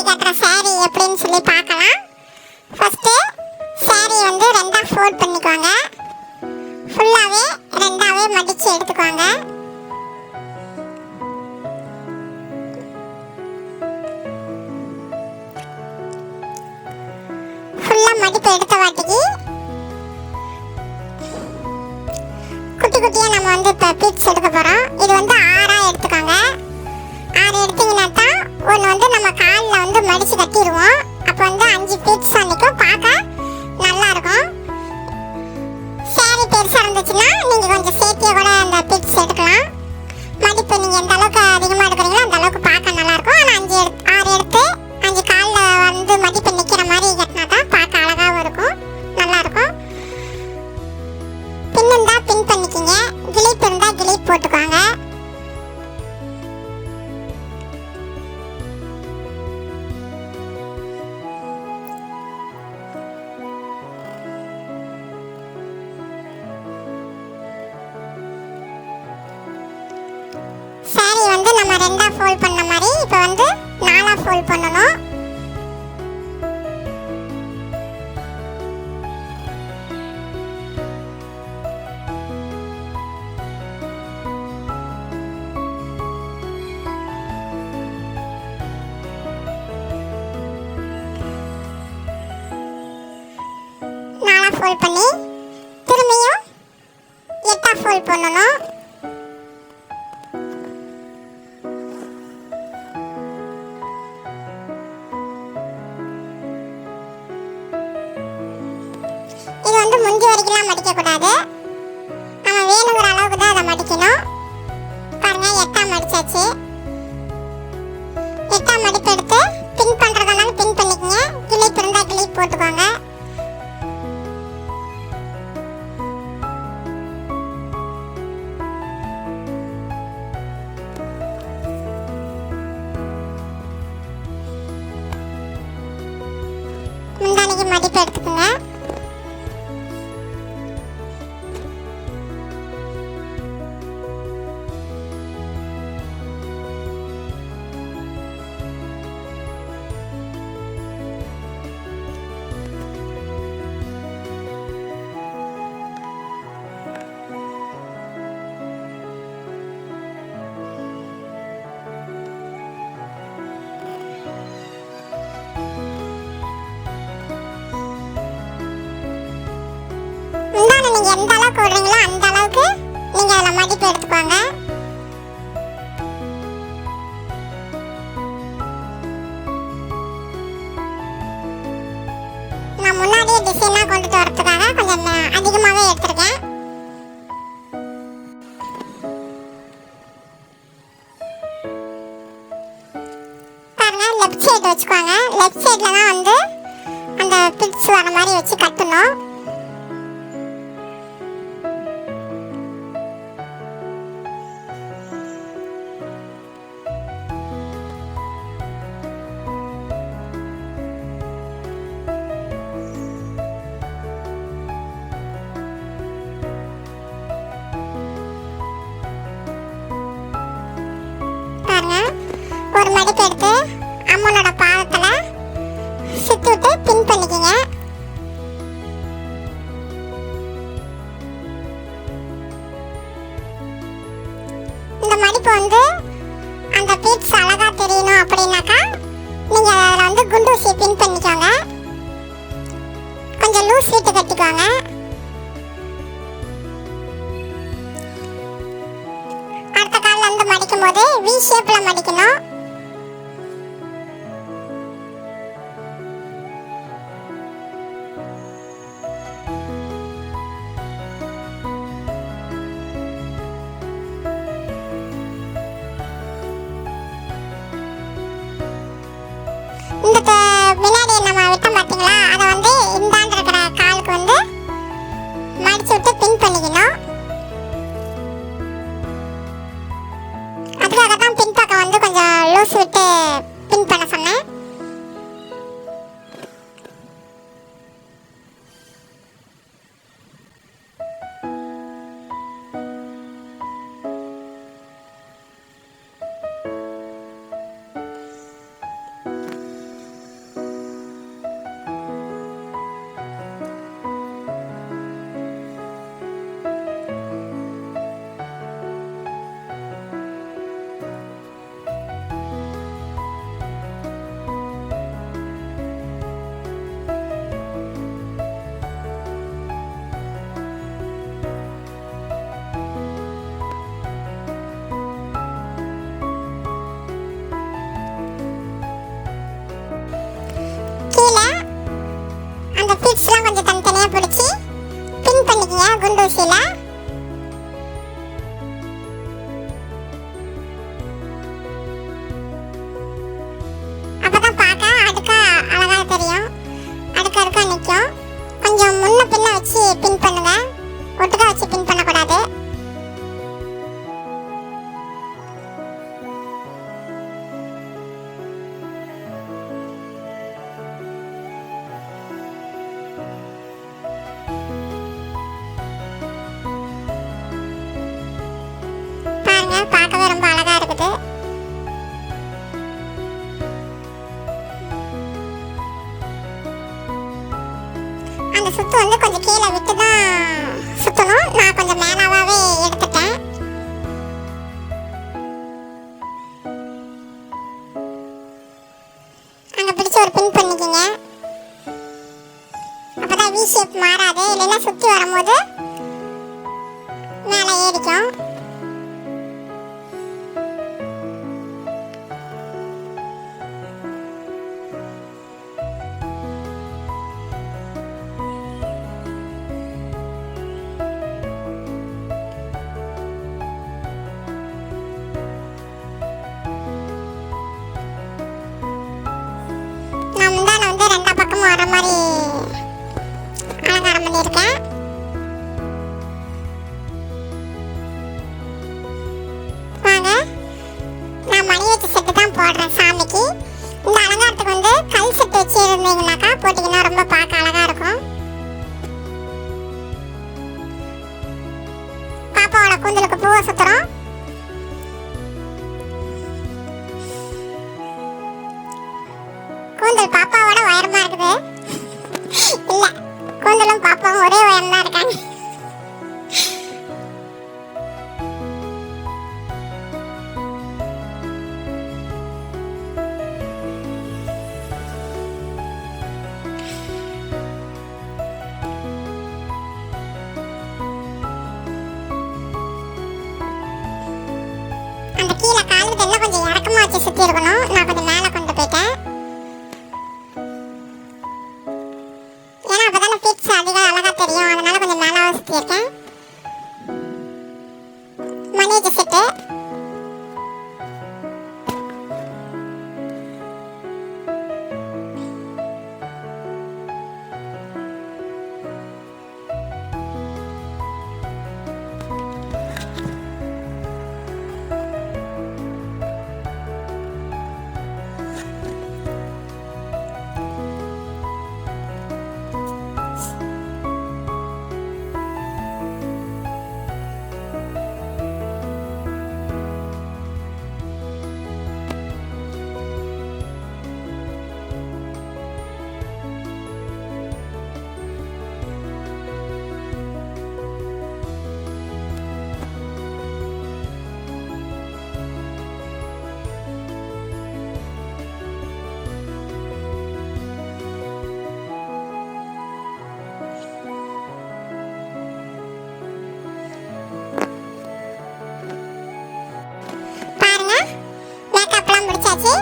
கட்டுற saree எப்படின்னு சொல்லி பார்க்கலாம். ஃபர்ஸ்ட் saree வந்து ரெண்டா ஃபோல்ட் பண்ணிக்குவாங்க. ஃபுல்லாவே ரெண்டாவே மடிச்சு எடுத்துக்குவாங்க. ஃபுல்லா மடிப்பு எடுத்த வாட்டிக்கு குட்டி குட்டியா நம்ம வந்து இப்போ பீட்ஸ் எடுக்க போறோம். இது வந்து 6ஆ எடுத்துக்கோங்க. 6 எடுத்தீங்கன்னா தான் ஒன்று வந்து நம்ம காலில் வந்து மடிச்சு கட்டிடுவோம். அப்போ வந்து 5 பீட்ஸ் அன்னைக்கும் பார்க்க நல்லா இருக்கும். saree பெருசாக இருந்துச்சுன்னா நீங்கள் கொஞ்சம் சேர்த்தியே கூட அந்த பீட்ஸ் எடுக்கலாம். மடிப்பு நீங்கள் எந்த அளவுக்கு அதிகமாக எடுக்கிறீங்களோ அந்த அளவுக்கு பார்க்க நல்லா இருக்கும். ஆனால் 6 எடுத்து 5 காலில் வந்து மடிப்பு நிற்கிற மாதிரி கட்டினா தான் பார்க்க அழகாகவும் இருக்கும், நல்லா இருக்கும். பின் இருந்தால் பின் பண்ணிக்கிங்க, கிளிப் இருந்தால் கிளிப் போட்டுக்கோங்க. saree வந்து நம்ம ரெண்டா ஃபோல்ட் பண்ண மாதிரி இப்போ வந்து 4ஆ ஃபோல்ட் பண்ணணும். ஃபோல்ட் பண்ணி திரும்பியும் 8ஆ ஃபோல்ட் பண்ணணும். இது வந்து முந்தி வரைக்கும்லாம் மடிக்கக்கூடாது, நம்ம வேணுங்கிற அளவுக்கு தான் அதை மடிக்கணும். பாருங்க 8ஆ மடிச்சாச்சு. 8ஆம் மடிப்பு எடுத்து பின் பண்ணுறதுனால பின் பண்ணிக்கங்க, கிளிப் இருந்தால் கிளிப் போட்டுக்கோங்க. முந்தானிக்கு மடிப்பு எடுத்துக்கோங்க. நீங்க எந்த அளவுக்கு விடுறீங்களோ அந்த அளவுக்கு நீங்க அதில் மடிப்பு எடுத்துக்கோங்க. நான் முன்னாடியே டிசைனாக கொண்டுட்டு வரதுக்காக கொஞ்சம் அதிகமாகவே எடுத்திருக்கேன். பாருங்க லெஃப்ட் சைடு வச்சுக்கோங்க. லெஃப்ட் சைடில் தான் வந்து அந்த பிட்ஸ் வர மாதிரி வச்சு கட்டணும். ஒரு மடிப்பு எடுத்து அம்மனோட பாதத்தில் சுற்றி விட்டு பின் பண்ணிக்கோங்க. ஊசியில அப்பதான் பார்க்க அடுக்கா அழகா தெரியும். அடுக்க அடுக்கா நிற்கும். கொஞ்சம் முன்ன பின்ன வச்சு பின் பண்ணுங்க, ஒட்டுக்கா வச்சு பின் பண்ணக்கூடாது. பாருங்க, பார்க்கவே ரொம்ப அழகா இருக்குது. அந்த சுத்து வந்து கொஞ்சம் கீழே விட்டு தான் சுத்தணும். நான் கொஞ்சம் மேலாவே எடுத்துட்டேன். அங்க பிடிச்சு ஒரு பின் பண்ணிக்கிங்க. அப்பதான் வி ஷேப் மாறாது, இல்லைன்னா சுத்தி வரும்போது மேலே ஏறிக்கும். நான் முந்தான வந்து ரெண்டா பக்கமும் வர மாதிரி அலங்காரம் பண்ணியிருக்கேன். வாங்க, நான் மணி வச்ச செட்டு தான் போடுறேன் சாமிக்கு. இந்த அலங்காரத்துக்கு வந்து கல் செட்டு வச்சு இருந்தீங்கன்னாக்கா போட்டிங்கன்னா ரொம்ப பார்க்க அழகா இருக்கும். பாப்பாவோட கூந்தலுக்கு பூவை சுத்துறோம். கூந்தல் பாப்பாவோட உயரமா இருக்குது. இல்ல, கூந்தலும் பாப்பாவும் ஒரே உயரம் தான் இருக்காங்க. அந்த கீழே கால் இதெல்லாம் கொஞ்சம் இறக்கமா வச்சு சுத்தி இருக்கணும். நான் கொஞ்சம் மேலே கொண்டு போயிட்டேன். ஏன்னா அப்பதானே ஃபிட்ஸ் அதிகம் அழகா தெரியும். அதனால கொஞ்சம் மேலாக சுத்தி இருக்கேன். மணி வச்ச செட்டு பாருங்க, மேக்கப்லாம் முடிச்சாச்சு.